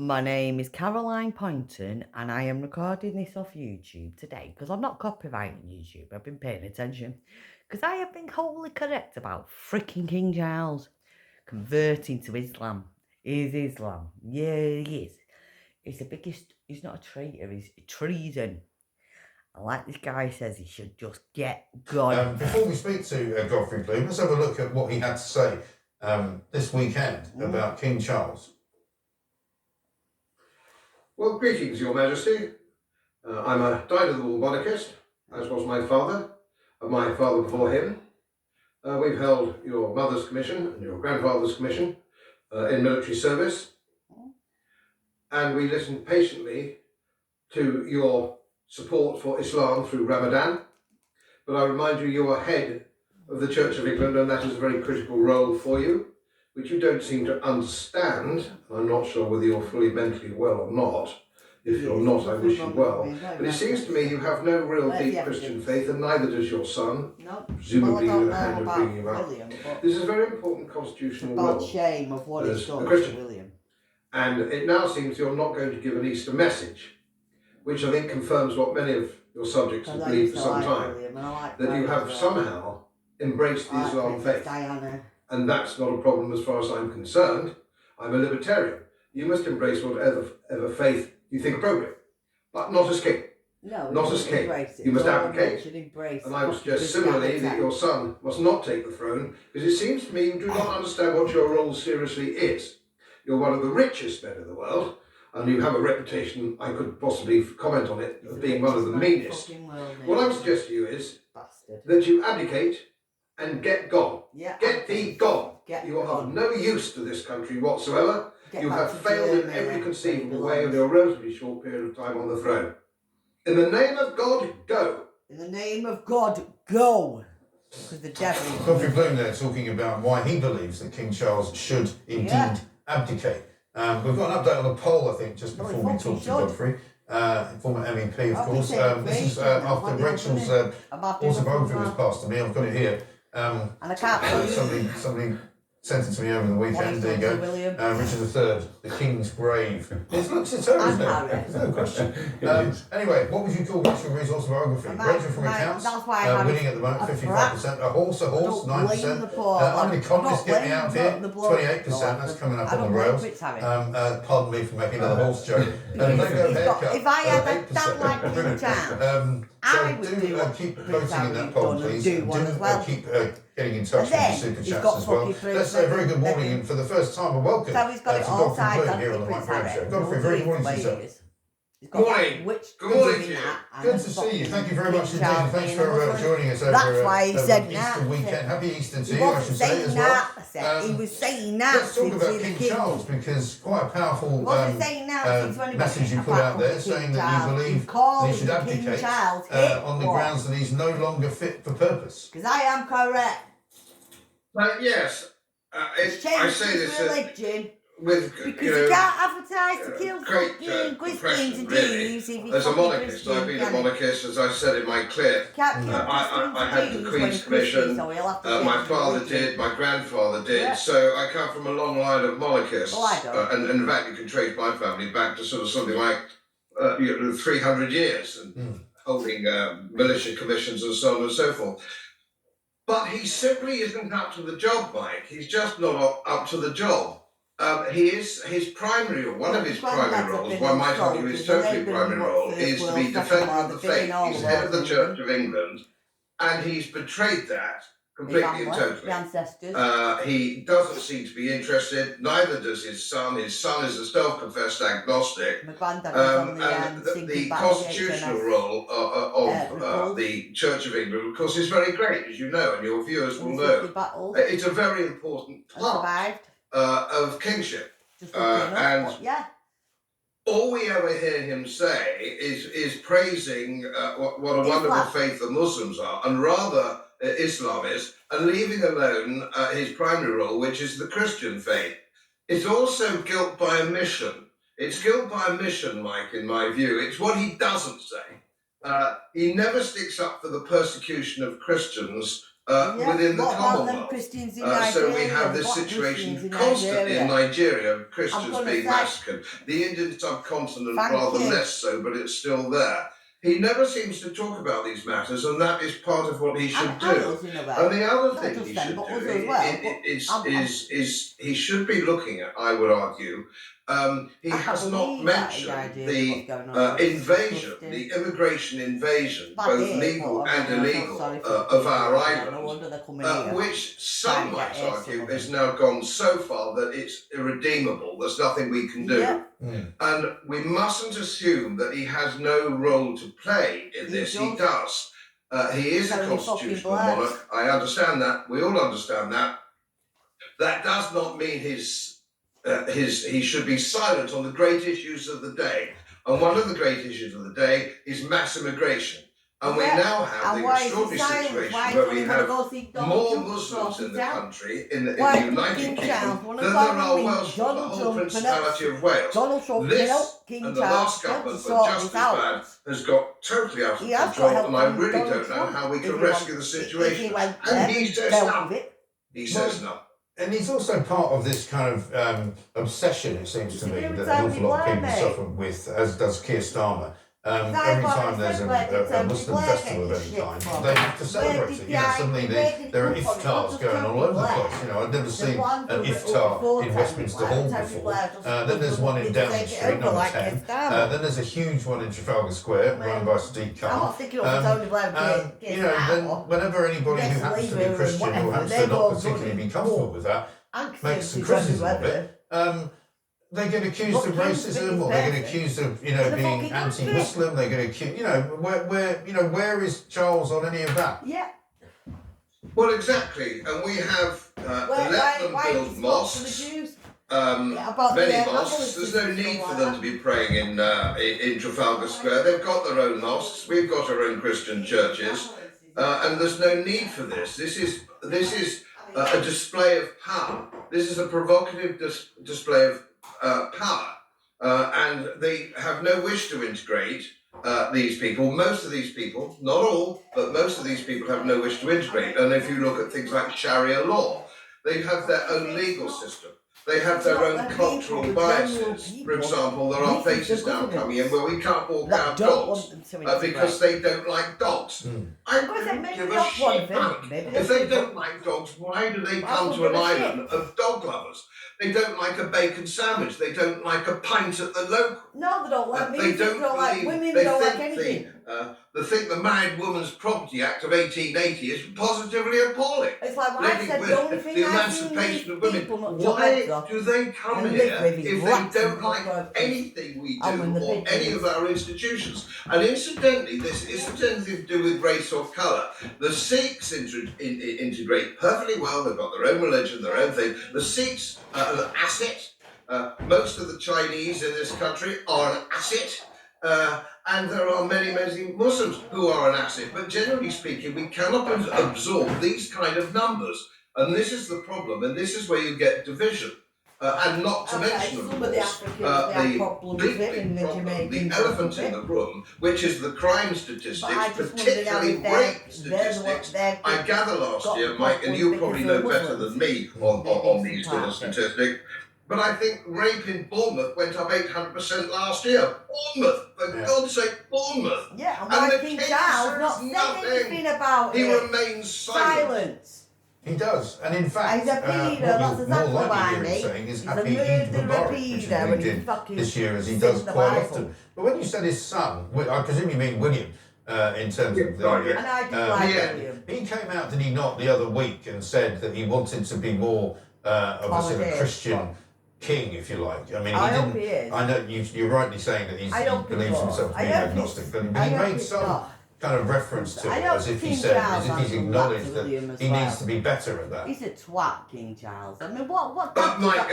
My name is Caroline Poynton, and I am recording this off YouTube today because I'm not copyrighting YouTube. I've been paying attention because I have been wholly correct about freaking King Charles converting to Islam. Is Islam? Yeah, he is. He's the biggest. He's not a traitor. He's treason. And like this guy says, he should just get gone. Before we speak to Godfrey Bloom, let's have a look at what he had to say this weekend about King Charles. Well, greetings, Your Majesty. I'm a dyed-in-the-wool monarchist, as was my father before him. We've held your mother's commission and your grandfather's commission in military service, and we listened patiently to your support for Islam through Ramadan. But I remind you, you are head of the Church of England, and that is a very critical role for you, which you don't seem to understand. I'm not sure whether you're fully mentally well or not. If you're not, I wish you well. But it seems to me you have no real deep Christian faith, and neither does your son. Presumably you have hand of bringing him up. This is a very important constitutional role shame of what as a Christian. And it now seems you're not going to give an Easter message, which I think confirms what many of your subjects have believed for some time, that you have somehow embraced the Islam faith. And that's not a problem as far as I'm concerned. I'm a libertarian. You must embrace whatever faith you think appropriate, but not as king. No, not as king. You must abdicate. And I would suggest similarly that your son must not take the throne, because it seems to me you do not understand what your role seriously is. You're one of the richest men in the world, and you have a reputation, I could possibly comment on it, of being one of the meanest. What I would suggest to you is that you abdicate and get gone. Get thee gone. You are of no use to this country whatsoever. You have failed in every conceivable way in your relatively short period of time on the throne. In the name of God, go. In the name of God, go. Because the devil. Godfrey Bloom there talking about why he believes that King Charles should indeed abdicate. We've got an update on the poll, I think, just before we talk to Godfrey. Former MEP, of course. This is after Rachel's autobiography was passed to me. I've got it here. And I can't somebody sent it to me over the weekend. There you go. Richard III, the King's grave. It's her, isn't it? There's no question. Anyway, what would you call Rachel Ree's autobiography? Rachel from accounts, winning at the moment, 55%. A horse, 9%. How many economists get me out here? 28%. That's coming up on the rails. Pardon me for making another horse joke. If I had a dad like King Charles, I would keep voting in that poll, please. Do keep getting in touch with the super chats as well. Let's say a very good morning, and for the first time, a welcome to Godfrey Bloom here on the Mike Graham Show. Godfrey, very good morning to you, sir. Good morning. Good morning to you. Good to see you. Thank you very much indeed. Thanks for joining us over Easter weekend. Happy Easter to you, I should say, as well. He was saying that. Let's talk about King Charles, because quite a powerful message you put out there, saying that you believe that he should abdicate on the grounds that he's no longer fit for purpose. Because I am correct. Yes. I say this religion. Because you can't advertise to kill fucking Christians and Jews. As a monarchist, I've been a monarchist, as I said in my clip. I had the Queen's Commission, my father did, my grandfather did, so I come from a long line of monarchists. And in fact, you can trace my family back to sort of something like 300 years, and holding militia commissions and so on and so forth. But he simply isn't up to the job, Mike. He's just not up to the job. His primary, or one of his primary roles, one might argue his totally primary role, is to be defender of the faith. He's head of the Church of England, and he's betrayed that completely and totally. He doesn't seem to be interested, neither does his son. His son is a self-confessed agnostic. And the constitutional role of the Church of England, of course, is very great, as you know, and your viewers will know. It's a very important part of kingship, and all we ever hear him say is praising what a wonderful faith the Muslims are, and rather Islam is, and leaving alone his primary role, which is the Christian faith. It's also guilt by omission. It's guilt by omission, Mike, in my view. It's what he doesn't say. He never sticks up for the persecution of Christians within the What about them Commonwealth. Christians in So we have Nigeria? this What situation Christians in constantly in Nigeria, of Christians gonna being say- massacred. The Indian subcontinent Thank rather you. less so, but it's still there. He never seems to talk about these matters, and that is part of what he should do. And the other thing he should do is he should be looking at, I would argue, he has not mentioned the invasion, the immigration invasion, both legal and illegal, of our island, which some might argue has now gone so far that it's irredeemable. There's nothing we can do. And we mustn't assume that he has no role to play in this. He does. He is a constitutional monarch. I understand that. We all understand that. That does not mean he should be silent on the great issues of the day. And one of the great issues of the day is mass immigration. And we now have the extraordinary situation where we have more Muslims in the country, in the United Kingdom, than there are Welsh from the whole Principality of Wales. This and the last government, but just as bad, has got totally out of control, and I really don't know how we can rescue the situation. And he says no. He says no. And he's also part of this kind of obsession, it seems to me, that an awful lot of people suffer with, as does Keir Starmer. Every time there's a Muslim festival of any kind, they have to celebrate it. You know, suddenly there are iftars going all over the place. You know, I've never seen an iftar in Westminster Hall before. Then there's one in Downing Street, number 10. Then there's a huge one in Trafalgar Square, run by Sadiq Khan. You know, then whenever anybody who happens to be Christian or happens to not particularly be comfortable with that makes some criticism of it, they get accused of racism, or they get accused of, you know, being anti-Muslim. They get accused, you know, where is Charles on any of that? Yeah. Well, exactly, and we have let them build mosques. Many mosques. There's no need for them to be praying in Trafalgar Square. They've got their own mosques. We've got our own Christian churches, and there's no need for this. This is a display of power. This is a provocative display of power, and they have no wish to integrate these people. Most of these people, not all, but most of these people have no wish to integrate. And if you look at things like Sharia law, they have their own legal system. They have their own cultural biases. For example, there are places now coming in where we can't walk our dogs because they don't like dogs. I couldn't give a shit. If they don't like dogs, why do they come to an island of dog lovers? They don't like a bacon sandwich. They don't like a pint at the local. No, they don't like music. They don't like women. They don't like anything. They think the Married Women's Property Act of 1880 is positively appalling. It's like what I said, the only thing the emancipation of women. Why do they come here if they don't like anything we do or any of our institutions? And incidentally, this isn't anything to do with race or colour. The Sikhs integrate perfectly well. They've got their own religion, their own thing. The Sikhs are an asset. Most of the Chinese in this country are an asset. And there are many, many Muslims who are an asset. But generally speaking, we cannot absorb these kind of numbers. And this is the problem. And this is where you get division. And not to mention, of course, the big problem, the elephant in the room, which is the crime statistics, particularly rape statistics. I gather last year, Mike, and you probably know better than me on these sort of statistics, but I think rape in Bournemouth went up 800% last year. Bournemouth, for God's sake, Bournemouth. Yeah, and the King Charles not said anything about it. He remains silent. He does, and in fact, he's a pedo, that's exactly more what likely I mean. saying is He's Happy Eid Mubarak, which is what he did this year, as he does quite often. But when you said his son, I presume you mean William, in terms of the... And I do like William. He came out, did he not, the other week and said that he wanted to be more of a sort of Christian king, if you like. I mean, he didn't... He is. I know you're rightly saying that he believes himself to be agnostic, but he made some kind of reference to it, as if he said, as if he's acknowledged that he needs to be better at that. He's a twat, King Charles. I mean, what? But Mike,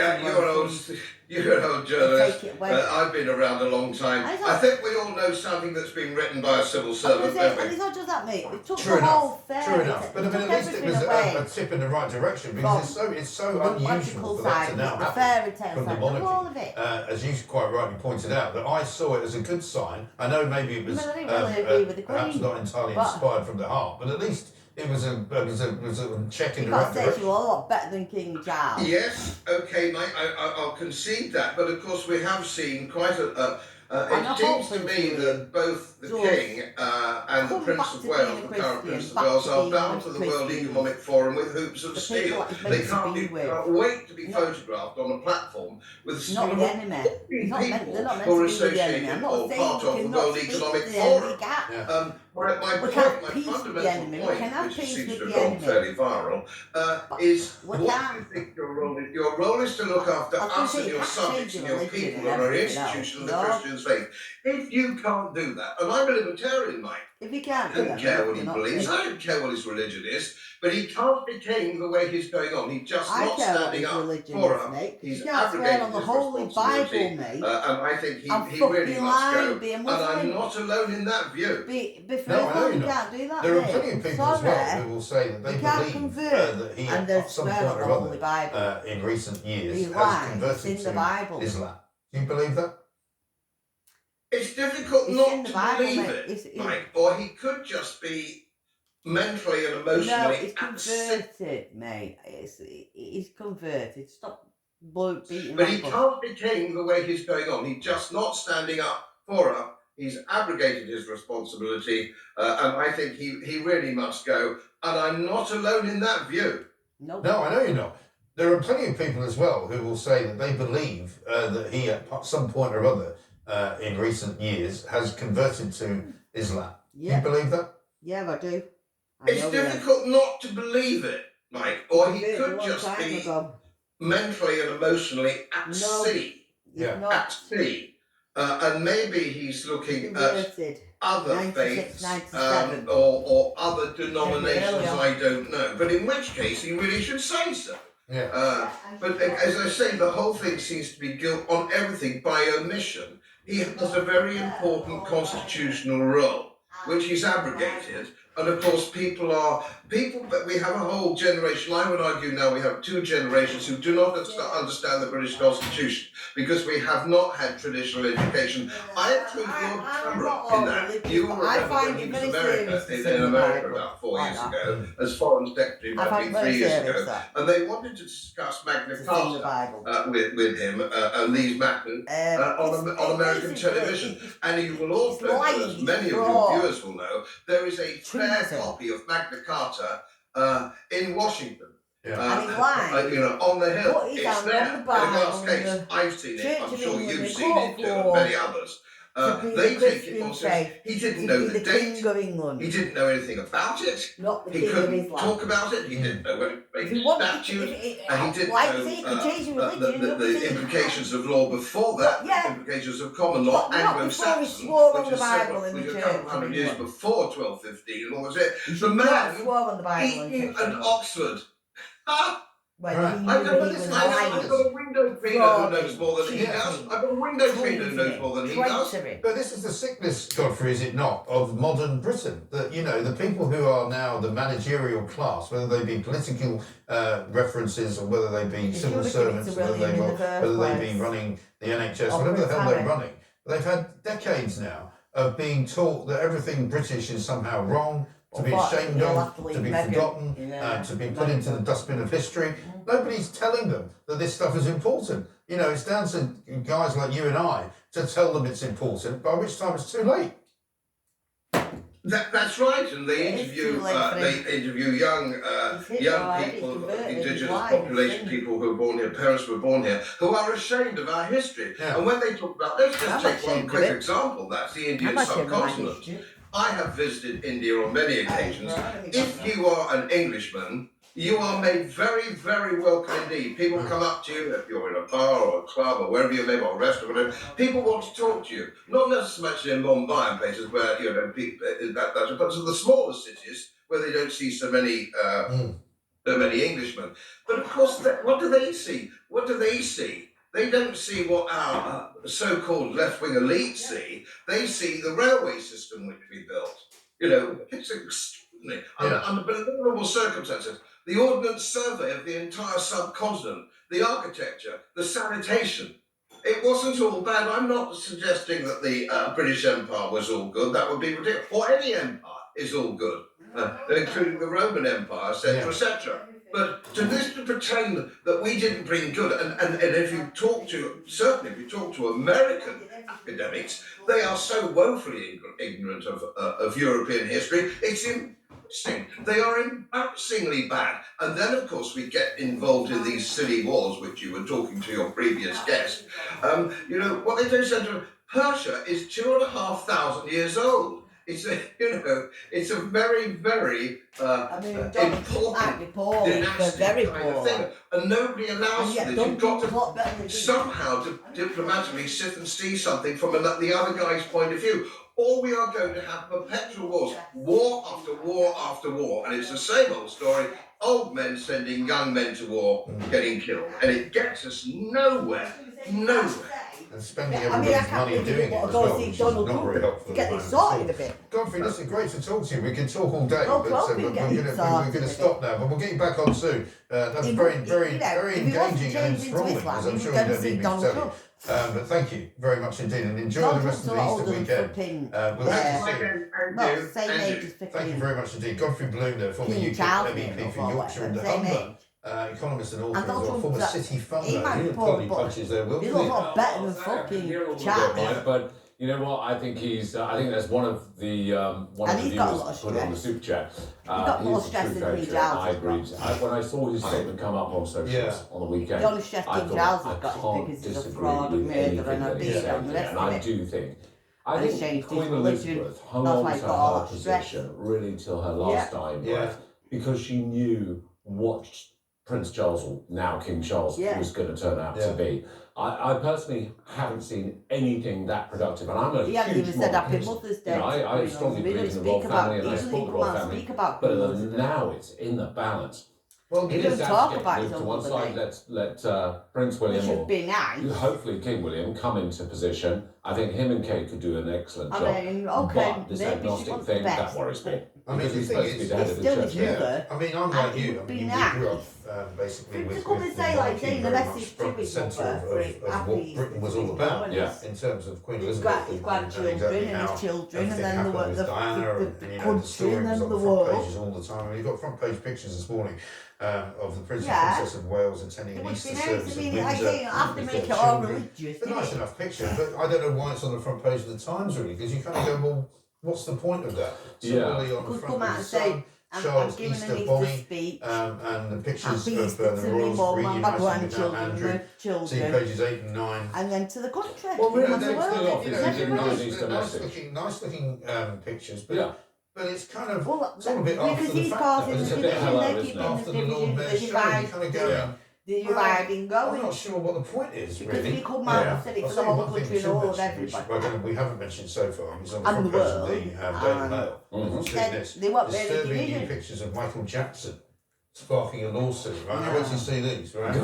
you're an old journalist. I've been around a long time. I think we all know something that's been written by a civil servant, don't we? And it's not just that, mate. It took True the enough. whole fair. True enough. But I mean, at least it was a tip in the right direction, because it's so unusual for that to now happen from the monarchy. As you quite rightly pointed out, that I saw it as a good sign. I know maybe it was perhaps not entirely inspired from the heart, but at least it was a check in You the right got to say direction. you're a lot better than King Charles. Yes, okay, mate, I'll concede that, but of course we have seen quite it seems to me that both the King and the Prince of Wales, the current Prince of Wales, are bound to the World Economic Forum with hoops of steel. They can't wait to be photographed on a platform with not the enemy. people who are associated or part of the World Economic Forum. My fundamental point, which seems to have gone fairly viral, is what do you think your role is? Your role is to look after us and your subjects and your people and our institution and the Christian faith. If you can't do that, and I'm a libertarian, mate, if you can't I don't care what he believes, I don't care what his religion is, but he can't be king the way he's going on. He's just not standing up for us. He's abrogated on the his Holy responsibility, Bible, mate. and I think he really must go. And I'm not alone in that view. No, I know you're not. There are plenty of people as well who will say that they believe that he, at some point or other, in recent years, has converted to Islam. Do you believe that? It's difficult not to believe it, Mike, or he could just be mentally and emotionally it's converted, mate. It's converted. Stop beating. But he can't be king the way he's going on. He's just not standing up for us. He's abrogated his responsibility, and I think he really must go. And I'm not alone in that view. No, I know you're not. There are plenty of people as well who will say that they believe that he, at some point or other, in recent years, has converted to Islam. Yeah. Do you believe that? Yeah, I do. It's difficult not to believe it, Mike, or he could just be mentally and emotionally at sea. Yeah. At sea. And maybe he's looking at other faiths or other denominations, I don't know. But in which case, he really should say so. Yeah. But as I say, the whole thing seems to be guilt on everything by omission. He has a very important constitutional role, which he's abrogated. And of course, but we have a whole generation. I would argue now we have two generations who do not understand the British Constitution because we have not had traditional education. I include Lord Cameron in that. You were in America about 4 years ago as Foreign Secretary, about 3 years ago, and they wanted to discuss Magna Carta with him and these matters on American television. And you will also, as many of your viewers will know, there is a fair copy of Magna Carta in Washington. On the Hill. It's there. In a glass case. I've seen it. I'm sure you've seen it too, and many others. They take it on serious. He didn't know the date. He didn't know anything about it. He couldn't talk about it. He didn't know when it made statutes. And he didn't know the implications of law before that, the implications of common law, Anglo-Saxon, which is a couple hundred years before 1215, and all was it. The man, Eton and Oxford. I've got a window cleaner who knows more than he does. I've got a window cleaner who knows more than he does. But this is the sickness, Godfrey, is it not, of modern Britain? That, the people who are now the managerial class, whether they be political references or whether they be civil servants, whether they be running the NHS, whatever the hell they're running, they've had decades now of being taught that everything British is somehow wrong, to be ashamed of, to be forgotten, to be put into the dustbin of history. Nobody's telling them that this stuff is important. It's down to guys like you and I to tell them it's important, by which time it's too late. That's right, and they interview young people, indigenous population, people who are born here, parents who were born here, who are ashamed of our history. Yeah. And when they talk about, let's just take one quick example, that's the Indian subcontinent. I have visited India on many occasions. If you are an Englishman, you are made very, very welcome indeed. People come up to you, if you're in a bar or a club or wherever you live, or a restaurant, whatever. People want to talk to you. Not so much in Mumbai and places where, people, but to the smaller cities where they don't see so many Englishmen. But of course, what do they see? What do they see? They don't see what our so-called left-wing elite see. They see the railway system which we built. It's extraordinary. Under unbelievable circumstances. The Ordnance Survey of the entire subcontinent, the architecture, the sanitation. It wasn't all bad. I'm not suggesting that the British Empire was all good. That would be ridiculous. Or any empire is all good. including the Roman Empire, etc., etc. But to pretend that we didn't bring good, and if you talk to, certainly if you talk to American academics, they are so woefully ignorant of European history, it's embarrassing. They are embarrassingly bad. And then, of course, we get involved in these silly wars, which you were talking to your previous guest. You know, what they don't say to Persia is 2,500 years old. It's a, you know, it's a very, very important dynastic kind of thing, and nobody allows for this. You've got to somehow to diplomatically sit and see something from the other guy's point of view, or we are going to have perpetual wars, war after war after war, and it's the same old story. Old men sending young men to war, getting killed, and it gets us nowhere, nowhere. And spending everybody's money doing it as well, which is not very helpful. Get this sorted a bit. Godfrey, listen, great to talk to you. We can talk all day, but we're going to stop now. But we'll get you back on soon. That was very, very, very engaging and enthralling, as I'm sure you don't need me to tell you. But thank you very much indeed, and enjoy the rest of the Easter weekend. We'll have to see. Thank you very much indeed. Godfrey Bloom, there, former UK MEP for Yorkshire and Humber. Economist and author as well, former city funder. Bloody punches there, Will. He's a lot better than fucking Charlie. But you know what? I think he's. I think that's one of the viewers put on the super chat. He's got more stress than King Giles. I agreed. When I saw his statement come up on socials on the weekend, the only stress King Giles has got is because he's a fraud, a murderer, and a beast and the rest of it. And I do think. I think Queen Elizabeth hung on to her position really till her last dying breath because she knew what Prince Charles, or now King Charles, was going to turn out to be. I personally haven't seen anything that productive, and I'm a huge hadn't even said Happy Mother's Day. I strongly believe in the royal family, and I support the royal family. But now it's in the balance. Well, you don't talk about it to one side. Let Prince William, or hopefully King William, come into position. I think him and Kate could do an excellent job. But this agnostic thing, that worries me. I mean, the thing is, I mean, I'm like you. I mean, we grew up basically with the monarchy very much front and centre of what Britain was all about in terms of Queen Elizabeth his grandchildren and his children, and then the Diana, the story was on the front pages all the time. I mean, you've got front page pictures this morning of the Prince and Princess of Wales attending an Easter service at Windsor. I have to make it all religious. It's a nice enough picture, but I don't know why it's on the front page of the Times, really, because you kind of go, well, what's the point of that? Similarly, on the front of the Sun, Charles Easter Bonnie, and the pictures of the Royals reading Andrew, see pages 8 and 9. And then to the country. Well, really, nice looking pictures, but it's kind of, it's all a bit after the fact. It's a bit after the Lord Mayor's show. You kind of go, I'm not sure what the point is, really. Because we call Marvel City for the whole country and all of everybody. We haven't mentioned so far, it's on the front page of the Daily Mail. Disturbing new pictures of Michael Jackson sparking a lawsuit, right? Now, wait till you see these, right? I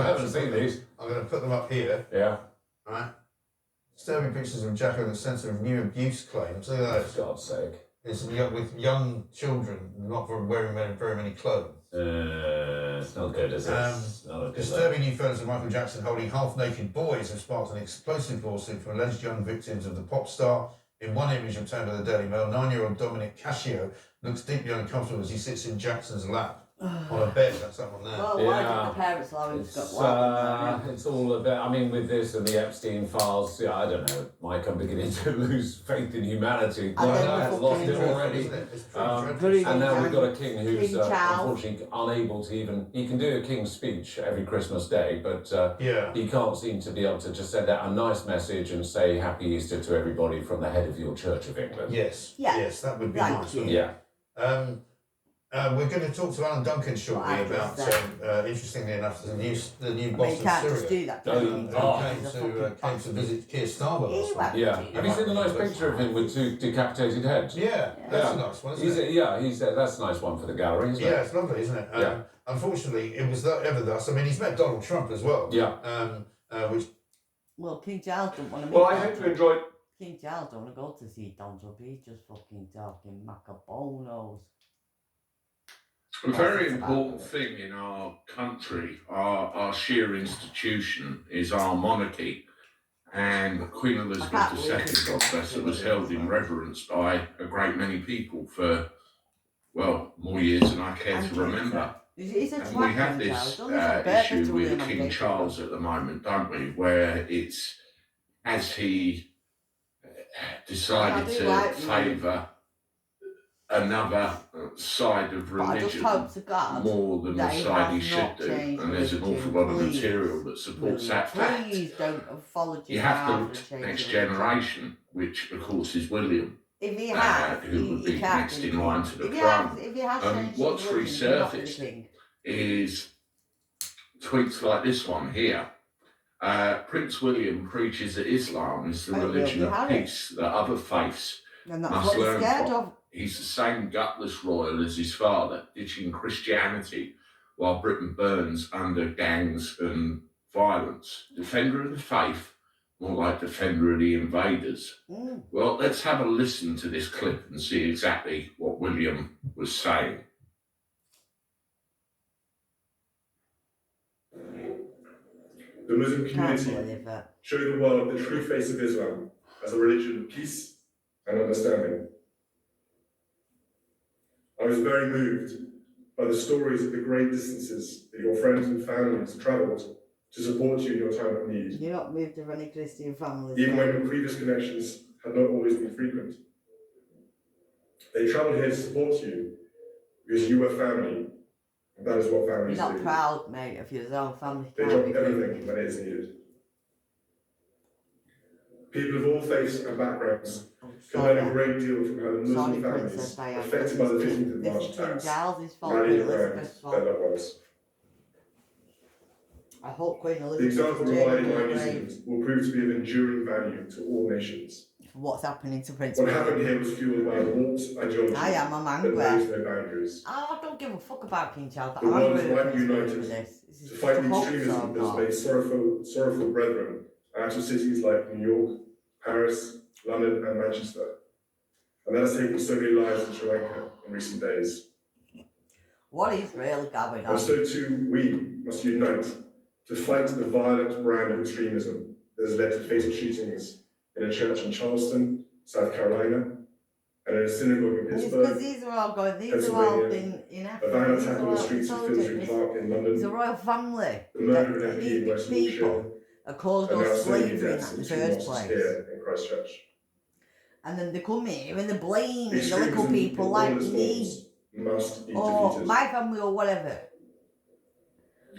haven't seen these. I'm going to put them up here. Yeah. Right? Disturbing pictures of Jack at the centre of new abuse claims. Look at that. For God's sake. It's with young children not wearing very many clothes. It's not good, is it? Disturbing new photos of Michael Jackson holding half-naked boys have sparked an explosive lawsuit from alleged young victims of the pop star. In one image obtained by the Daily Mail, 9-year-old Dominic Cascio looks deeply uncomfortable as he sits in Jackson's lap on a bed. That's that one there. Well, why did the parents allow him to go? It's all about, I mean, with this and the Epstein files, I don't know, Mike, I'm beginning to lose faith in humanity. I've lost it already. And now we've got a king who's unfortunately unable to even, he can do a king's speech every Christmas Day, but he can't seem to be able to just send out a nice message and say Happy Easter to everybody from the head of your Church of England. Yes, that would be nice, wouldn't it? We're going to talk to Alan Duncan shortly about, interestingly enough, the new boss of Syria. Came to visit Keir Starmer last night. Yeah. Have you seen the nice picture of him with two decapitated heads? Yeah, that's a nice one, isn't it? That's a nice one for the gallery, isn't it? Yeah, it's lovely, isn't it? Unfortunately, it was ever thus. I mean, he's met Donald Trump as well. Yeah. Well, King Charles don't want to meet. Well, I hope you enjoyed. King Charles don't want to go to see Donald Trump. He's just fucking talking macabonos. A very important thing in our country, our sheer institution, is our monarchy. And Queen Elizabeth II, God bless her, was held in reverence by a great many people for well, more years than I care to remember. And we have this issue with King Charles at the moment, don't we? Where it's, has he decided to favour another side of religion more than the side he should do, and there's an awful lot of material that supports that fact. You have to look to the next generation, which of course is William, who would be next in line to the throne. What's resurfaced is tweets like this one here. Prince William preaches that Islam is the religion of peace that other faiths must learn from. He's the same gutless royal as his father, ditching Christianity while Britain burns under gangs and violence. Defender of the faith, more like defender of the invaders. Well, let's have a listen to this clip and see exactly what William was saying. The Muslim community showed the world the true face of Islam as a religion of peace and understanding. I was very moved by the stories of the great distances that your friends and families travelled to support you in your time of need. You're not moved of any Christian families. Even when your previous connections had not always been frequent. They travelled here to support you because you were family, and that is what families do. You're not proud, mate, of your own family. They drop everything when it is needed. People of all faiths and backgrounds can learn a great deal from how the Muslim families affected by the 15th of March attacks rallied around their loved ones. I hope Queen The Elizabeth example provided by New Zealand will prove to be of enduring value to all nations. What's happening to Prince What William? happened here was fueled by a warped ideology I'm that angry. knows no boundaries. I don't give a fuck about King Charles. The I'm world is angry with rightly Prince William united with this. to fight the extremism that has made sorrowful brethren out of cities like New York, Paris, London and Manchester. And that has taken so many lives in Sri Lanka in recent days. What is really going on? And so too we must unite to fight the violent brand of extremism that has led to fatal shootings in a church in Charleston, South Carolina, and in a synagogue in Pittsburgh, because these are all going, these are all been in a van attack on the streets of Finsbury Park in London, it's a royal family. the murder of an MP in West Yorkshire, People that caused and now us so many slavery in deaths the in two first mosques place. here in Christchurch. And then they come here and they blame the Extremism little people in like all its me forms must be or defeated. my family or whatever.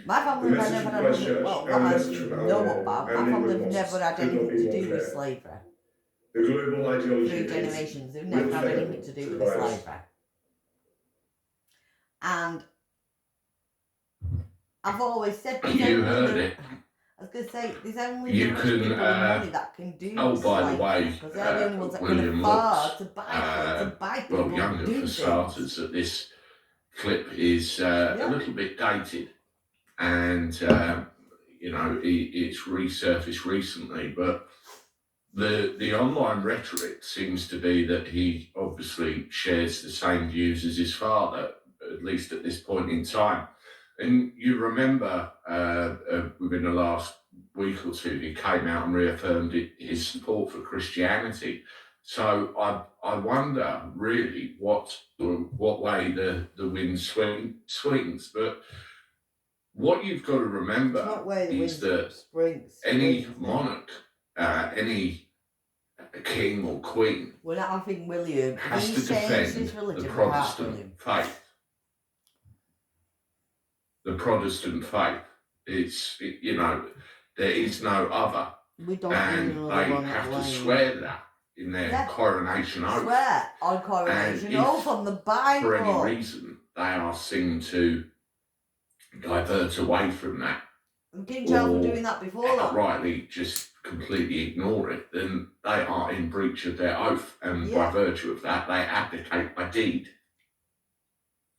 My The family have message never from had Christchurch well, and not the as message you from know Almere about. My and family neighbouring have never had mosques could not anything be to more do with clear. slavery. The global ideology Through is generations, they've will never had fail anything to do to with the rise. slavery. And I've always said You heard it. I was going to say, there's only You the rich can, people with money that can do oh, by the slavery, way, because they're the only ones that can William afford looks, to buy people well, younger do for things. starters, that this clip is a little bit dated, and you know, it's resurfaced recently, but the online rhetoric seems to be that he obviously shares the same views as his father, at least at this point in time. And you remember within the last week or two, he came out and reaffirmed his support for Christianity. So I wonder really what way the wind swings. But what you've got to remember is that any monarch, any king or queen, we're not having William. has to defend the Protestant faith. The Protestant faith. You know, there is no other. We don't And even they have to swear that in their coronation oath. Swear on coronation And oath on the Bible. For any reason they are seen to divert away from that, King Charles was doing that before that. rightly just completely ignore it, then they are in breach of their oath, and by virtue of that, they abdicate by deed.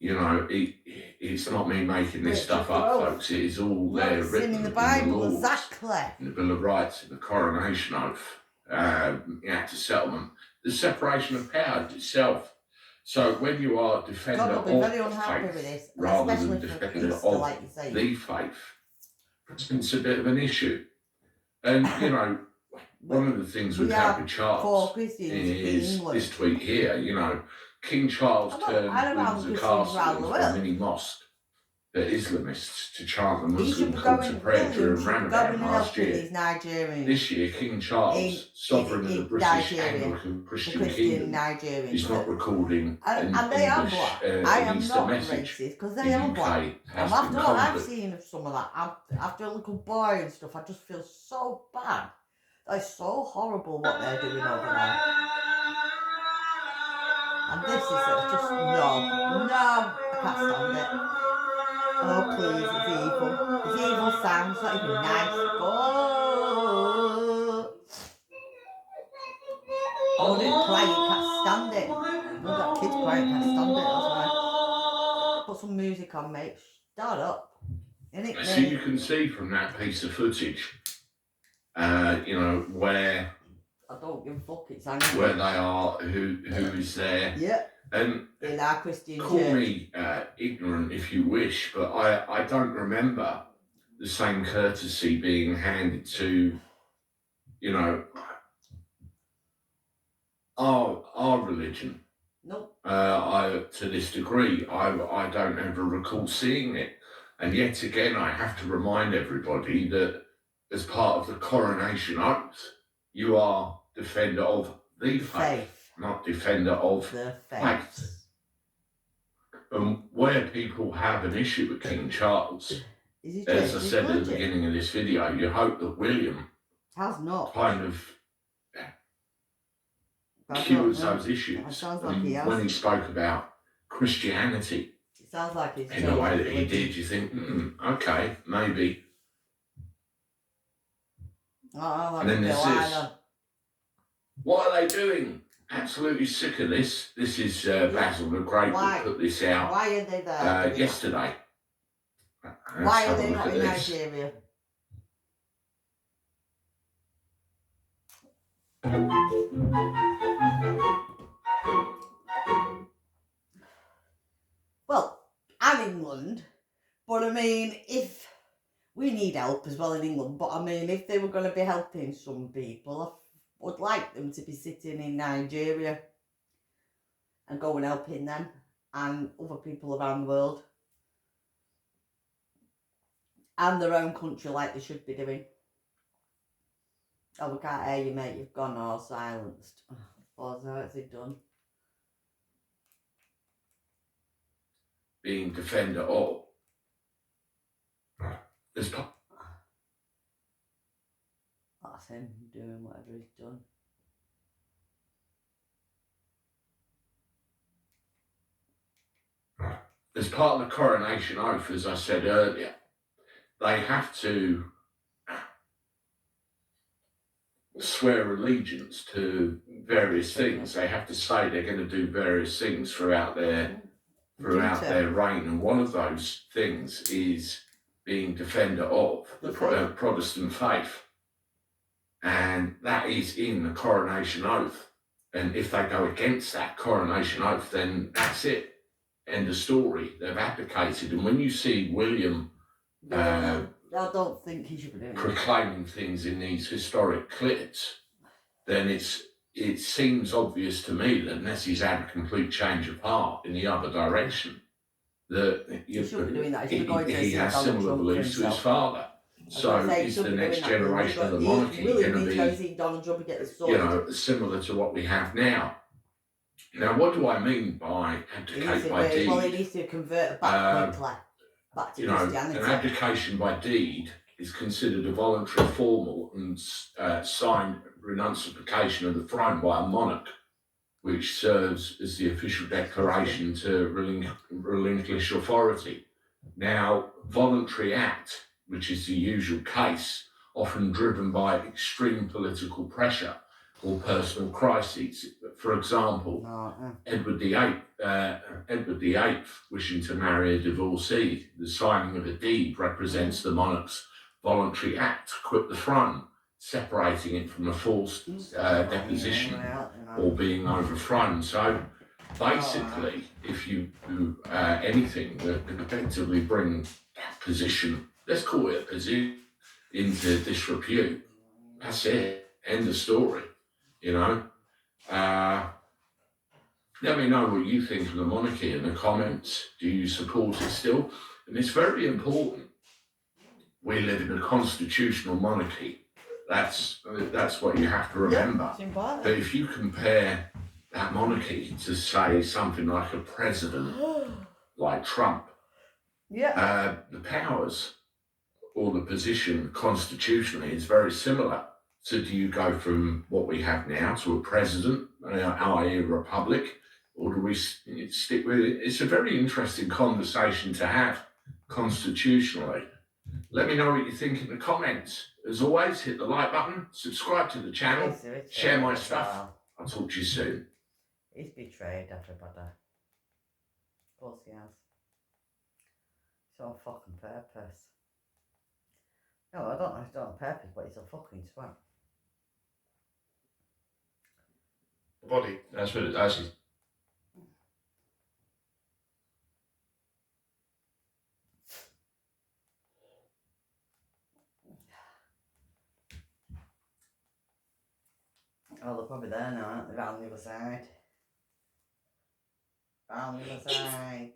You know, it's not me making this stuff up, folks. It is all there written in the Bible, laws, exactly. in the Bill of Rights, in the coronation oath, the Act of Settlement, the separation of powers itself. So when you are defender of faith rather than defender of the faith, it's a bit of an issue. And, you know, one of the things we've had with Charles is this tweet here, you know, King Charles turned Windsor Castle into a mini mosque for Islamists to chant the Muslim call to prayer during Ramadan last year. This year, King Charles, sovereign of the British Anglican Christian Kingdom, is not recording an Easter message. The UK has been After what I've conquered. seen of some of that, after a little boy and stuff, I just feel so bad. It's so horrible what they're doing over there. And this is just, no, I can't stand it. Oh, please, it's evil. It's evil sound, it's not even nice. Oh, they're crying, can't stand it. No, that kid's crying, can't stand it, that's why. Put some music on, mate. Start up. So you can see from that piece of footage, you know, where I don't give a fuck, it's angry. Where they are, who is there. Yeah. And in our Christian call church. me ignorant if you wish, but I don't remember the same courtesy being handed to, you know, our religion. Nope. To this degree, I don't ever recall seeing it. And yet again, I have to remind everybody that as part of the coronation oath, you are defender of the faith, not defender of the faith. And where people have an issue with King Charles, as I said at the beginning of this video, you hope that William has not kind of cures those issues. When he spoke about Christianity, it sounds like he's in the way that he did, you think, okay, maybe. And then there's this. What are they doing? Absolutely sick of this. This is Basil the Great that put this out. Why are they there? Yesterday. Why are they not in Nigeria? Well, I'm England, but I mean, if we need help as well in England, but I mean, if they were going to be helping some people, I would like them to be sitting in Nigeria and go and helping them and other people around the world and their own country like they should be doing. Oh, we can't hear you, mate. You've gone all silenced. What's it done? Being defender of. That's him doing whatever he's done. As part of the coronation oath, as I said earlier, they have to swear allegiance to various things. They have to say they're going to do various things throughout their reign, and one of those things is being defender of the Protestant faith, and that is in the coronation oath. And if they go against that coronation oath, then that's it. End of story. They've abdicated. And when you see William I don't think he should be doing proclaiming things in these historic clips, then it seems obvious to me that unless he's had a complete change of heart in the other direction, that he shouldn't be doing that. He has similar beliefs to his father. So is the next generation of the monarchy going to be, similar to what we have now? Now, what do I mean by abdicate by deed? Well, he needs to convert back quickly, back to Christianity. An abdication by deed is considered a voluntary, formal and signed renunciation of the throne by a monarch, which serves as the official declaration to relinquish authority. Now, voluntary act, which is the usual case, often driven by extreme political pressure or personal crises. For example, Edward VIII wishing to marry a divorcee, the signing of a deed represents the monarch's voluntary act to quit the throne, separating it from a forced deposition or being overthrown. So basically, if you do anything that can effectively bring that position, let's call it a position, into disrepute, that's it. End of story. Let me know what you think of the monarchy in the comments. Do you support it still? And it's very important. We live in a constitutional monarchy. That's what you have to remember. But if you compare that monarchy to, say, something like a president, like Trump, the powers or the position constitutionally is very similar. So do you go from what we have now to a president, i.e. a republic, or do we stick with it? It's a very interesting conversation to have constitutionally. Let me know what you think in the comments. As always, hit the like button, subscribe to the channel, share my stuff. I'll talk to you soon. He's betrayed everybody. Of course he has. It's on fucking purpose. No, I don't know if it's on purpose, but it's a fucking swag. Body. That's what it actually. Oh, they're probably there now, aren't they? Round the other side. Round the other side.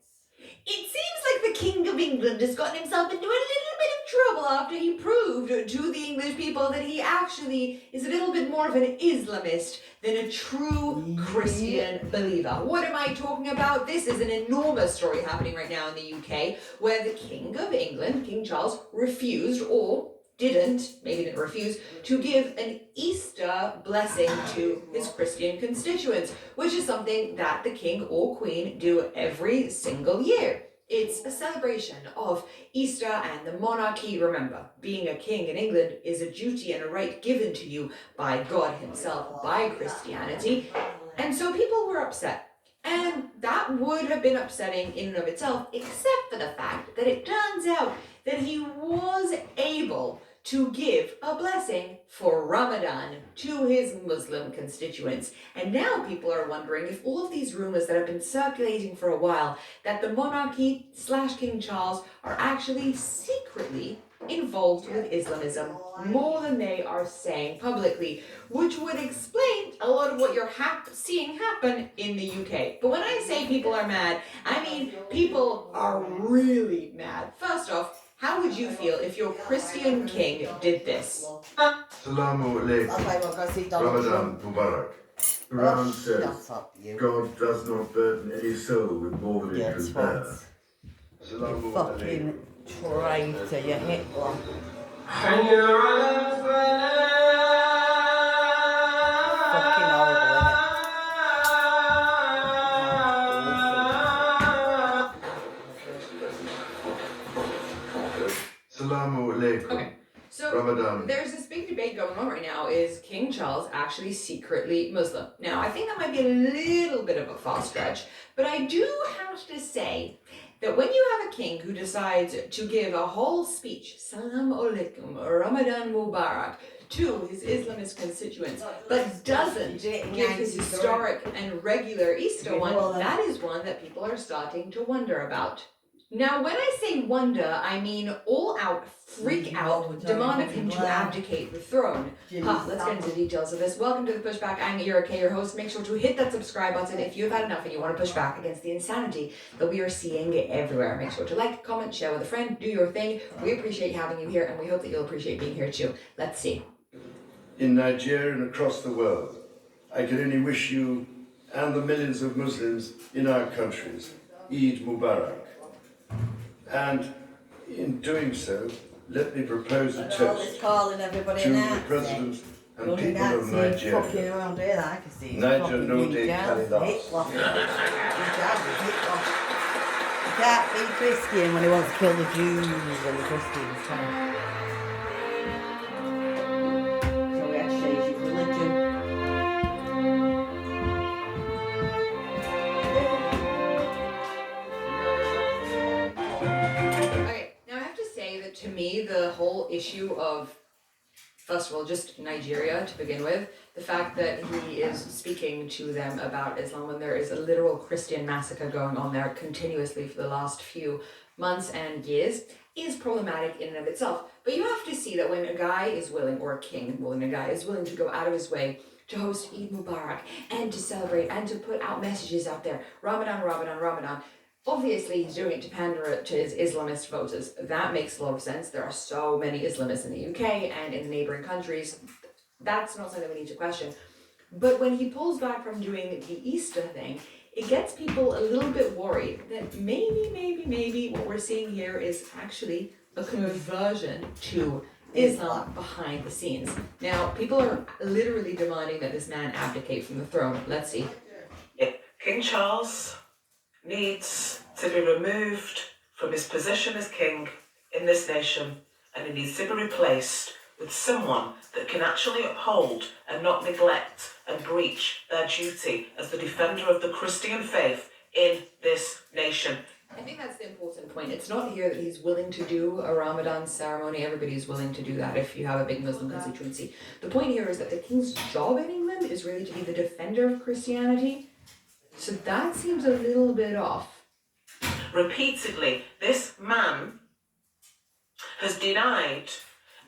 It seems like the King of England has gotten himself into a little bit of trouble after he proved to the English people that he actually is a little bit more of an Islamist than a true Christian believer. What am I talking about? This is an enormous story happening right now in the UK, where the King of England, King Charles, refused, or maybe didn't refuse, to give an Easter blessing to his Christian constituents, which is something that the King or Queen do every single year. It's a celebration of Easter and the monarchy. Remember, being a king in England is a duty and a right given to you by God himself, by Christianity. And so people were upset. And that would have been upsetting in and of itself, except for the fact that it turns out that he was able to give a blessing for Ramadan to his Muslim constituents. And now people are wondering if all of these rumors that have been circulating for a while, that the monarchy / King Charles are actually secretly involved with Islamism more than they are saying publicly, which would explain a lot of what you're seeing happen in the UK. But when I say people are mad, I mean people are really mad. First off, how would you feel if your Christian king did this? Assalamu alaikum. Ramadan Mubarak. Quran says, God does not burden any soul with more than it can bear. Assalamu Fucking traitor, you Hitler. Fucking horrible, Assalamu alaikum. Okay, so Ramadan. There's this big debate going on right now. Is King Charles actually secretly Muslim? Now, I think that might be a little bit of a far stretch, but I do have to say that when you have a king who decides to give a whole speech, Salam alaikum, Ramadan Mubarak, to his Islamist constituents, but doesn't give his historic and regular Easter one, that is one that people are starting to wonder about. Now, when I say wonder, I mean all out, freak out, demand of him to abdicate the throne. Let's get into the details of this. Welcome to The Pushback. I'm Erika, your host. Make sure to hit that subscribe button if you've had enough and you want to push back against the insanity that we are seeing everywhere. Make sure to like, comment, share with a friend, do your thing. We appreciate having you here, and we hope that you'll appreciate being here too. Let's see. In Nigeria and across the world, I can only wish you and the millions of Muslims in our countries Eid Mubarak. And in doing so, let me propose a toast calling everybody to the President and people of Nigeria. Fucking around here, I can see. Niger no de Calidas. He can't be Christian when he wants to kill the Jews and the Christians. So we had to change his religion. To me, the whole issue of, first of all, just Nigeria to begin with, the fact that he is speaking to them about Islam when there is a literal Christian massacre going on there continuously for the last few months and years is problematic in and of itself. But you have to see that when a guy is willing, or a king, when a guy is willing to go out of his way to host Eid Mubarak and to celebrate and to put out messages out there. Ramadan, Ramadan, Ramadan. Obviously, he's doing it to pander to his Islamist voters. That makes a lot of sense. There are so many Islamists in the UK and in the neighbouring countries. That's not something we need to question. But when he pulls back from doing the Easter thing, it gets people a little bit worried that maybe what we're seeing here is actually a conversion to Islam behind the scenes. Now, people are literally demanding that this man abdicate from the throne. Let's see. King Charles needs to be removed from his position as king in this nation, and he needs to be replaced with someone that can actually uphold and not neglect and breach their duty as the defender of the Christian faith in this nation. I think that's the important point. It's not here that he's willing to do a Ramadan ceremony. Everybody's willing to do that if you have a big Muslim constituency. The point here is that the king's job in England is really to be the defender of Christianity. So that seems a little bit off. Repeatedly, this man has denied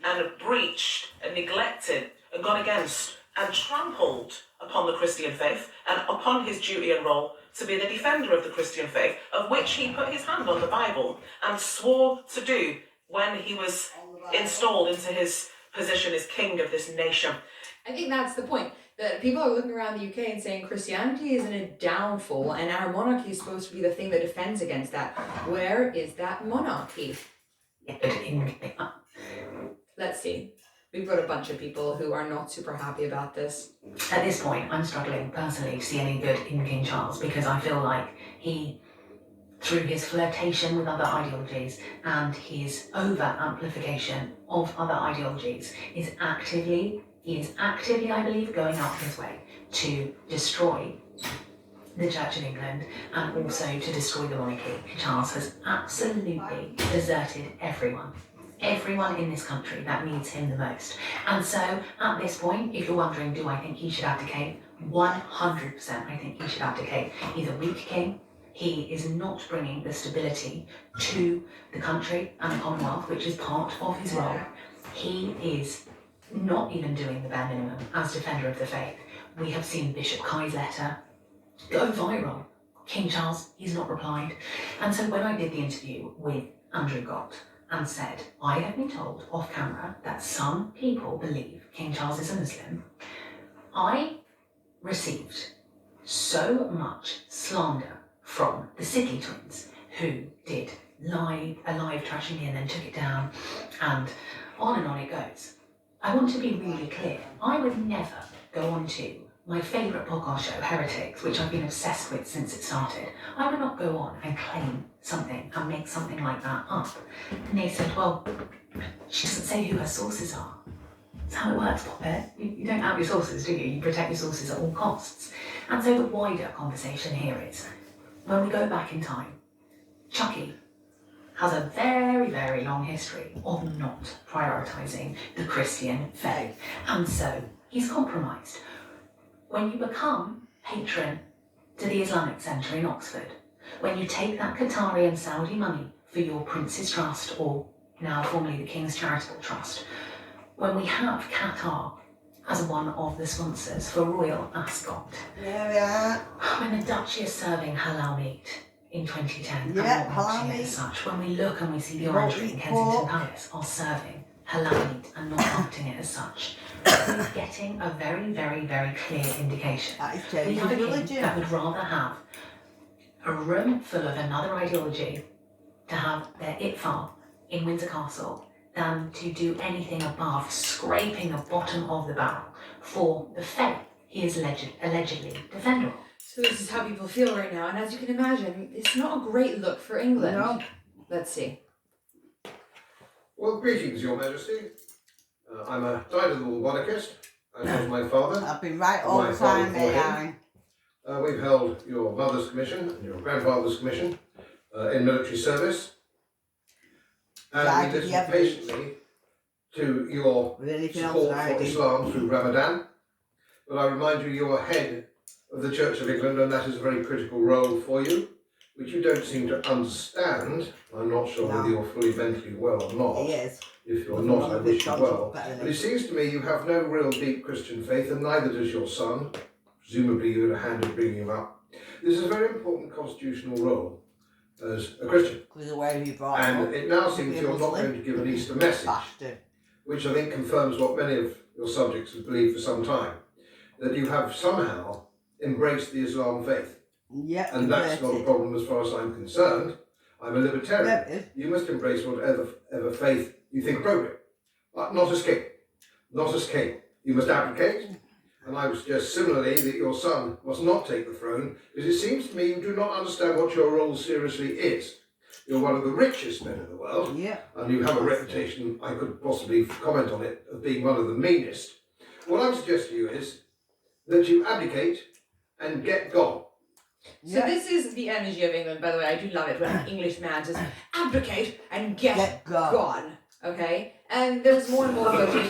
and breached and neglected and gone against and trampled upon the Christian faith and upon his duty and role to be the defender of the Christian faith, of which he put his hand on the Bible and swore to do when he was installed into his position as king of this nation. I think that's the point, that people are looking around the UK and saying Christianity is in a downfall and our monarchy is supposed to be the thing that defends against that. Where is that monarchy? Let's see. We've got a bunch of people who are not super happy about this. At this point, I'm struggling personally to see any good in King Charles because I feel like he, through his flirtation with other ideologies and his over-amplification of other ideologies, is actively, I believe, going out his way to destroy the Church of England and also to destroy the monarchy. Charles has absolutely deserted everyone in this country that needs him the most. And so, at this point, if you're wondering, do I think he should abdicate? 100% I think he should abdicate. He's a weak king. He is not bringing the stability to the country and the Commonwealth, which is part of his role. He is not even doing the bare minimum as defender of the faith. We have seen Bishop Kai's letter go viral. King Charles, he's not replied. And so when I did the interview with Andrew Gott and said, I have been told off camera that some people believe King Charles is a Muslim, I received so much slander from the Sidley twins, who did a live trashing me and then took it down, and on it goes. I want to be really clear. I would never go on to my favourite podcast show, Heretics, which I've been obsessed with since it started. I would not go on and claim something and make something like that up. And they said, well, she doesn't say who her sources are. That's how it works, Poppet. You don't out your sources, do you? You protect your sources at all costs. And so the wider conversation here is, when we go back in time, Chucky has a very, very long history of not prioritising the Christian faith. And so he's compromised. When you become patron to the Islamic Centre in Oxford, when you take that Qatari and Saudi money for your Prince's Trust, or now formerly the King's Charitable Trust, when we have Qatar as one of the sponsors for Royal Ascot, when the Dutch is serving halal meat in 2010 and not launching it as such, when we look and we see the Orangery in Kensington Palace are serving halal meat and not marketing it as such, we're getting a very, very, very clear indication. We have a king that would rather have a room full of another ideology to have their itfar in Windsor Castle than to do anything above scraping the bottom of the barrel for the faith he is allegedly defender of. So this is how people feel right now, and as you can imagine, it's not a great look for England. No. Let's see. Well, greetings, Your Majesty. I'm a tidal monarchist, as was my father. I've been right all the time, may I? We've held your mother's commission and your grandfather's commission in military service. And we listened patiently to your support for Islam through Ramadan. But I remind you, you're head of the Church of England, and that is a very critical role for you. which you don't seem to understand. I'm not sure whether you're fully mentally well or not. He is. If you're not, I wish you well. But it seems to me you have no real deep Christian faith, and neither does your son. Presumably you had a hand in bringing him up. This is a very important constitutional role as a Christian. And it now seems you're not going to give an Easter message, which I think confirms what many of your subjects have believed for some time, that you have somehow embraced the Islam faith. Yeah, and that's not a problem as far as I'm concerned. I'm a libertarian. Yeah, you must embrace whatever faith you think appropriate. Not escape. Not escape. You must abdicate. And I would suggest similarly that your son must not take the throne, because it seems to me you do not understand what your role seriously is. You're one of the richest men in the world, and you have a reputation, I could possibly comment on it, of being one of the meanest. What I would suggest to you is that you abdicate and get gone. So this is the energy of England, by the way. I do love it when an English man says, abdicate and get gone. Okay? And there's more and more voting.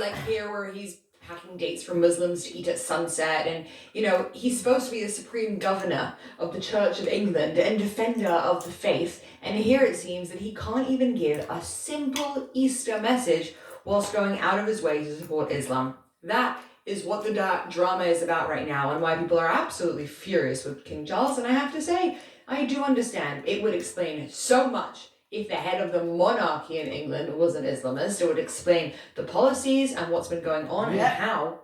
Like here where he's packing dates for Muslims to eat at sunset, and he's supposed to be the supreme governor of the Church of England and defender of the faith, and here it seems that he can't even give a simple Easter message whilst going out of his way to support Islam. That is what the drama is about right now, and why people are absolutely furious with King Charles. And I have to say, I do understand. It would explain so much if the head of the monarchy in England was an Islamist. It would explain the policies and what's been going on and how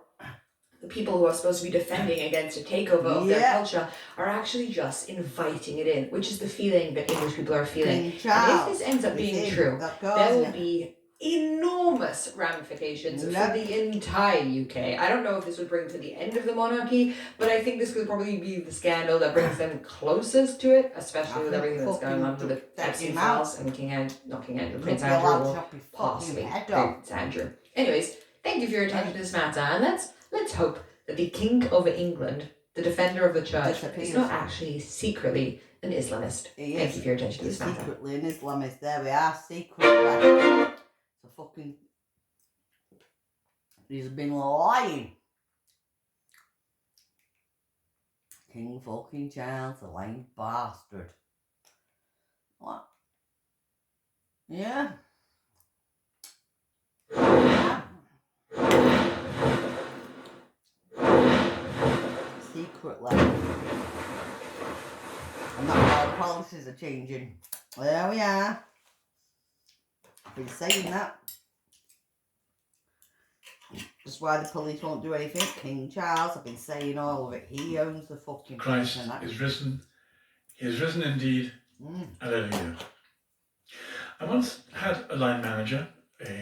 the people who are supposed to be defending against a takeover of their culture are actually just inviting it in, which is the feeling that English people are feeling. And if this ends up being true, there will be enormous ramifications for the entire UK. I don't know if this would bring to the end of the monarchy, but I think this could probably be the scandal that brings them closest to it, especially with everything that's going on with the Epstein files and Prince Andrew, or possibly Prince Andrew. Anyways, thank you for your attention to this matter, and let's hope that the King of England, the defender of the church, is not actually secretly an Islamist. Thank you for your attention to this matter. Secretly an Islamist. There we are, secretly. Fucking, he's been lying. King fucking Charles, a lying bastard. What? Yeah. Secretly. And that's why the policies are changing. There we are. I've been saying that. That's why the police won't do anything. King Charles, I've been saying all of it. He owns the fucking Christ is risen. He is risen indeed. Hallelujah. I once had a line manager.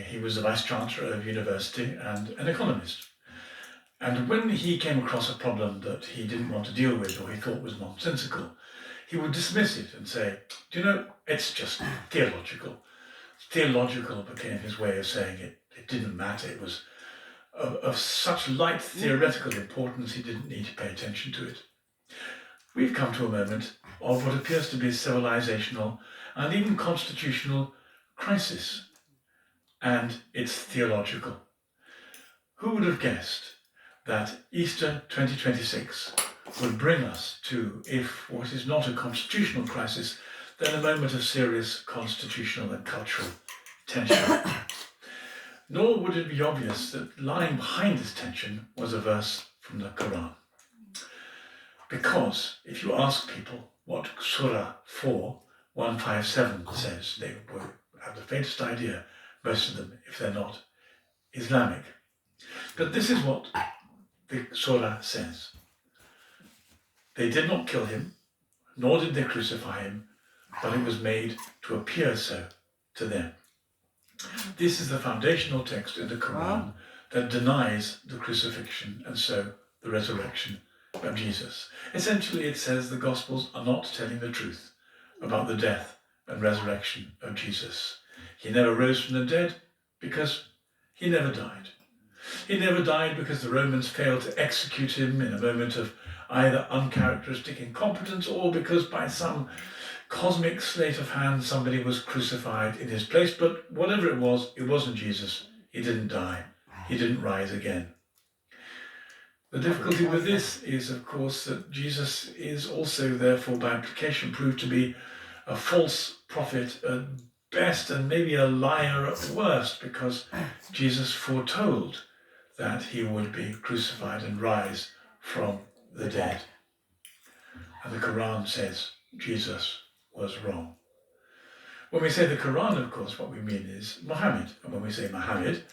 He was the vice chancellor of university and an economist. And when he came across a problem that he didn't want to deal with or he thought was nonsensical, he would dismiss it and say, do you know, it's just theological. Theological became his way of saying it. It didn't matter. It was of such light theoretical importance he didn't need to pay attention to it. We've come to a moment of what appears to be a civilizational and even constitutional crisis, and it's theological. Who would have guessed that Easter 2026 would bring us to, if what is not a constitutional crisis, then a moment of serious constitutional and cultural tension. Nor would it be obvious that lying behind this tension was a verse from the Quran. Because if you ask people what Surah 4:157 says, they will have the faintest idea, most of them, if they're not Islamic. But this is what the Surah says. They did not kill him, nor did they crucify him, but it was made to appear so to them. This is the foundational text in the Quran that denies the crucifixion and so the resurrection of Jesus. Essentially, it says the Gospels are not telling the truth about the death and resurrection of Jesus. He never rose from the dead because he never died. He never died because the Romans failed to execute him in a moment of either uncharacteristic incompetence or because by some cosmic sleight of hand somebody was crucified in his place. But whatever it wasn't Jesus. He didn't die. He didn't rise again. The difficulty with this is, of course, that Jesus is also, therefore, by implication, proved to be a false prophet at best and maybe a liar at worst, because Jesus foretold that he would be crucified and rise from the dead. And the Quran says Jesus was wrong. When we say the Quran, of course, what we mean is Muhammad. And when we say Muhammad,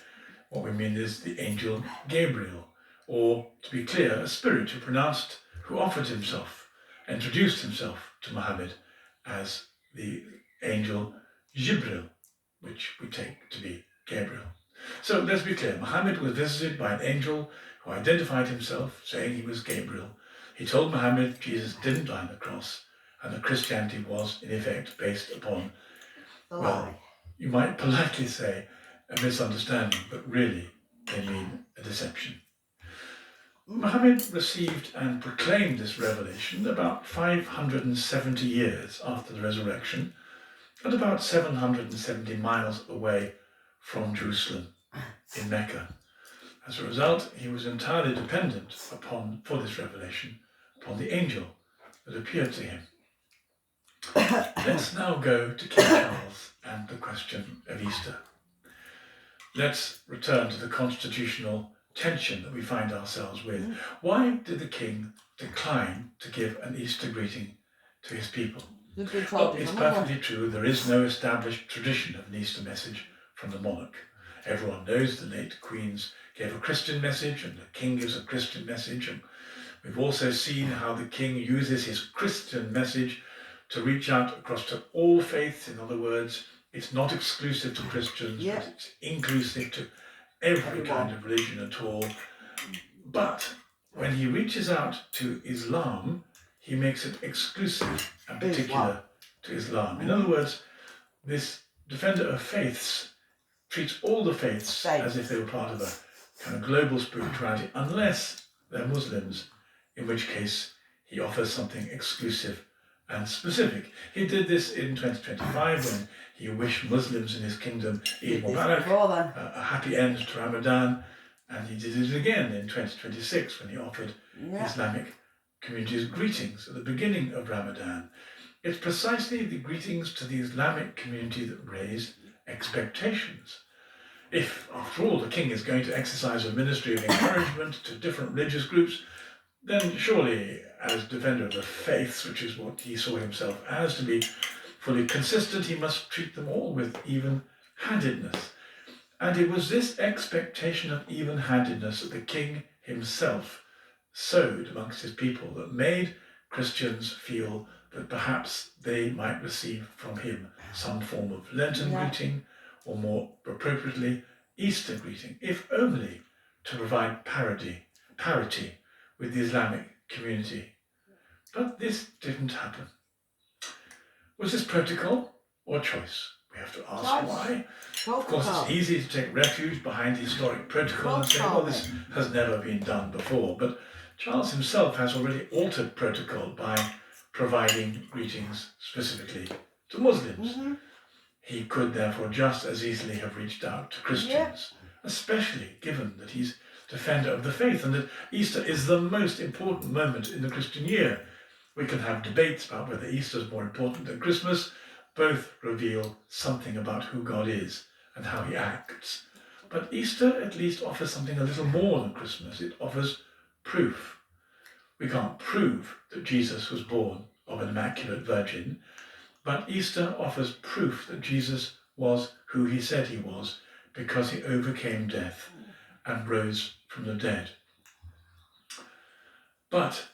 what we mean is the angel Gabriel, or, to be clear, a spirit who offered himself, introduced himself to Muhammad as the angel Jibril, which we take to be Gabriel. So let's be clear, Muhammad was visited by an angel who identified himself, saying he was Gabriel. He told Muhammad Jesus didn't die on the cross, and that Christianity was, in effect, based upon, well, you might politely say, a misunderstanding, but really they mean a deception. Muhammad received and proclaimed this revelation about 570 years after the resurrection, and about 770 miles away from Jerusalem in Mecca. As a result, he was entirely dependent for this revelation upon the angel that appeared to him. Let's now go to King Charles and the question of Easter. Let's return to the constitutional tension that we find ourselves with. Why did the king decline to give an Easter greeting to his people? Well, it's perfectly true, there is no established tradition of an Easter message from the monarch. Everyone knows the late queens gave a Christian message and the king gives a Christian message. And we've also seen how the king uses his Christian message to reach out across to all faiths. In other words, it's not exclusive to Christians, but it's inclusive to every kind of religion at all. But when he reaches out to Islam, he makes it exclusive and particular to Islam. In other words, this defender of faiths treats all the faiths as if they were part of a kind of global spirituality, unless they're Muslims, in which case he offers something exclusive and specific. He did this in 2025 when he wished Muslims in his kingdom Eid Mubarak, a happy end to Ramadan, and he did it again in 2026 when he offered Islamic communities greetings at the beginning of Ramadan. It's precisely the greetings to the Islamic community that raise expectations. If, after all, the king is going to exercise a ministry of encouragement to different religious groups, then surely, as defender of the faiths, which is what he saw himself as, to be fully consistent, he must treat them all with even-handedness. And it was this expectation of even-handedness that the king himself sowed amongst his people that made Christians feel that perhaps they might receive from him some form of Lenten greeting, or more appropriately, Easter greeting, if only to provide parity with the Islamic community. But this didn't happen. Was this protocol or choice? We have to ask why. Of course, it's easy to take refuge behind historic protocol and say, well, this has never been done before. But Charles himself has already altered protocol by providing greetings specifically to Muslims. He could therefore just as easily have reached out to Christians, especially given that he's defender of the faith and that Easter is the most important moment in the Christian year. We can have debates about whether Easter is more important than Christmas. Both reveal something about who God is and how he acts. But Easter at least offers something a little more than Christmas. It offers proof. We can't prove that Jesus was born of an immaculate virgin, but Easter offers proof that Jesus was who he said he was, because he overcame death and rose from the dead. But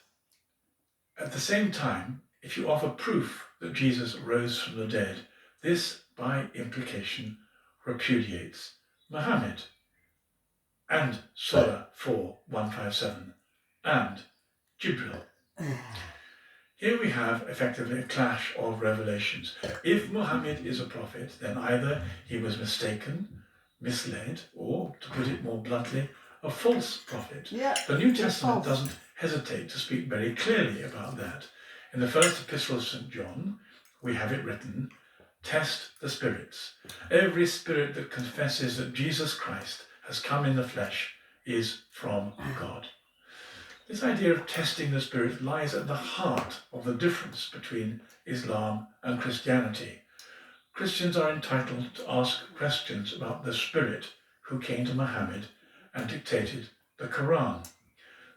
at the same time, if you offer proof that Jesus rose from the dead, this, by implication, repudiates Muhammad and Surah 4:157 and Jibril. Here we have effectively a clash of revelations. If Muhammad is a prophet, then either he was mistaken, misled, or, to put it more bluntly, a false prophet. The New Testament doesn't hesitate to speak very clearly about that. In the first epistle of St. John, we have it written, "Test the spirits. Every spirit that confesses that Jesus Christ has come in the flesh is from God." This idea of testing the spirit lies at the heart of the difference between Islam and Christianity. Christians are entitled to ask questions about the spirit who came to Muhammad and dictated the Quran.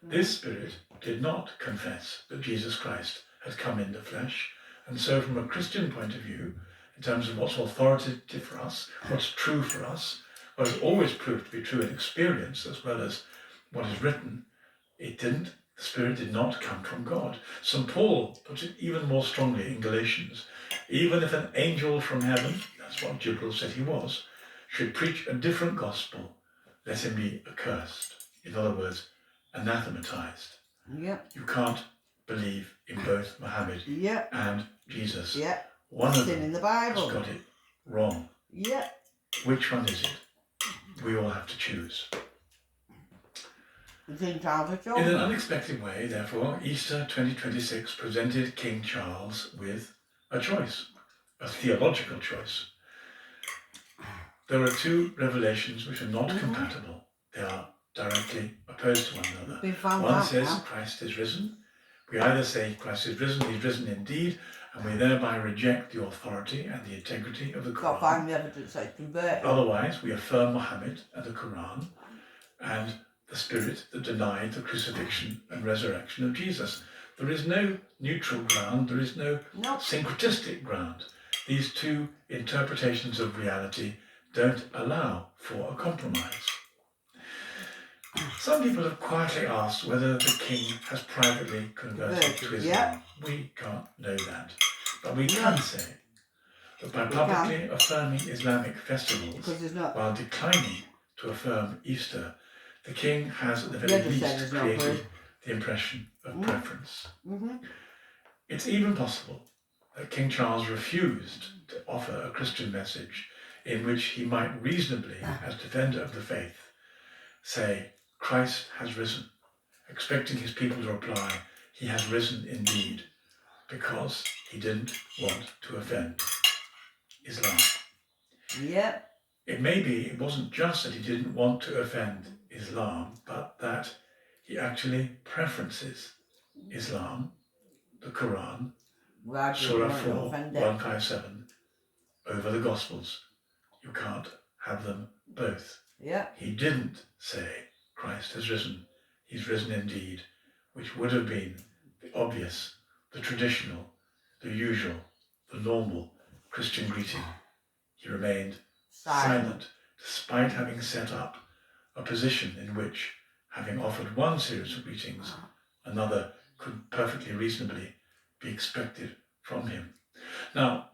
This spirit did not confess that Jesus Christ had come in the flesh, and so from a Christian point of view, in terms of what's authoritative for us, what's true for us, what has always proved to be true in experience as well as what is written, the Spirit did not come from God. St. Paul puts it even more strongly in Galatians. Even if an angel from heaven, that's what Jibril said he was, should preach a different gospel, let him be accursed. In other words, anathematized. Yep. You can't believe in both Muhammad and Jesus. Yep. One of them in the Bible has got it wrong. Yep. Which one is it? We all have to choose. In an unexpected way, therefore, Easter 2026 presented King Charles with a choice, a theological choice. There are two revelations which are not compatible. They are directly opposed to one another. One says Christ is risen. We either say Christ is risen, he's risen indeed, and we thereby reject the authority and the integrity of the Quran. Find the evidence that it's converted. Otherwise, we affirm Muhammad and the Quran and the spirit that denied the crucifixion and resurrection of Jesus. There is no neutral ground, there is no syncretistic ground. These two interpretations of reality don't allow for a compromise. Some people have quietly asked whether the king has privately converted to Islam. We can't know that. But we can say that by publicly affirming Islamic festivals while declining to affirm Easter, the king has at the very least created the impression of preference. It's even possible that King Charles refused to offer a Christian message in which he might reasonably, as defender of the faith, say, Christ has risen, expecting his people to reply, he has risen indeed, because he didn't want to offend Islam. Yep. It may be it wasn't just that he didn't want to offend Islam, but that he actually preferences Islam, the Quran, Surah 4, 157, over the Gospels. You can't have them both. Yeah. He didn't say, Christ has risen, he's risen indeed, which would have been the obvious, the traditional, the usual, the normal Christian greeting. He remained silent, despite having set up a position in which, having offered one series of greetings, another could perfectly reasonably be expected from him. Now,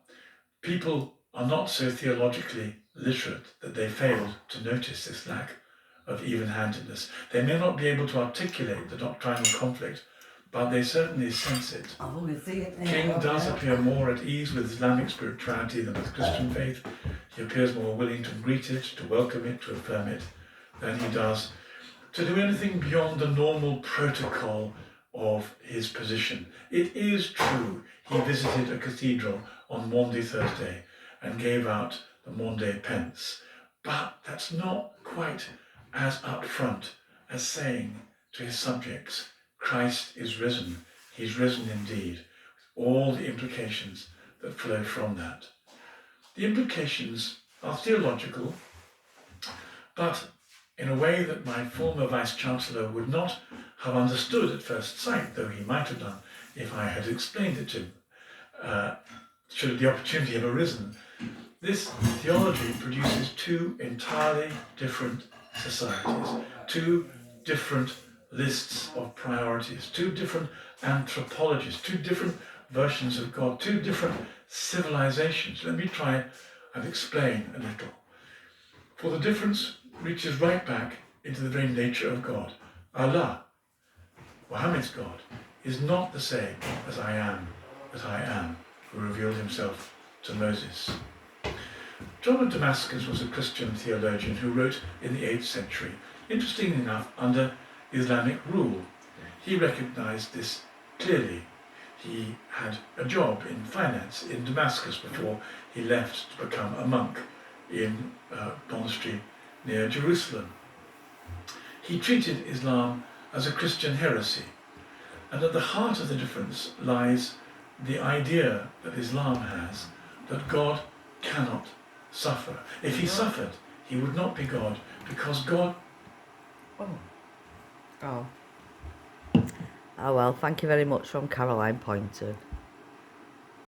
people are not so theologically literate that they failed to notice this lack of even-handedness. They may not be able to articulate the doctrinal conflict, but they certainly sense it. King does appear more at ease with Islamic spirituality than with Christian faith. He appears more willing to greet it, to welcome it, to affirm it, than he does to do anything beyond the normal protocol of his position. It is true he visited a cathedral on Maundy Thursday and gave out the Maundy pence, but that's not quite as upfront as saying to his subjects, Christ is risen, he's risen indeed, with all the implications that flow from that. The implications are theological, but in a way that my former Vice-Chancellor would not have understood at first sight, though he might have done if I had explained it to him, should the opportunity have arisen. This theology produces two entirely different societies, two different lists of priorities, two different anthropologies, two different versions of God, two different civilizations. Let me try and explain a little. For the difference reaches right back into the very nature of God. Allah, Muhammad's God, is not the same as I am that I am, who revealed himself to Moses. John of Damascus was a Christian theologian who wrote in the 8th century, interestingly enough, under Islamic rule. He recognized this clearly. He had a job in finance in Damascus before he left to become a monk in a monastery near Jerusalem. He treated Islam as a Christian heresy. And at the heart of the difference lies the idea that Islam has that God cannot suffer. If he suffered, he would not be God, because God... Oh well, thank you very much from Caroline Poynton.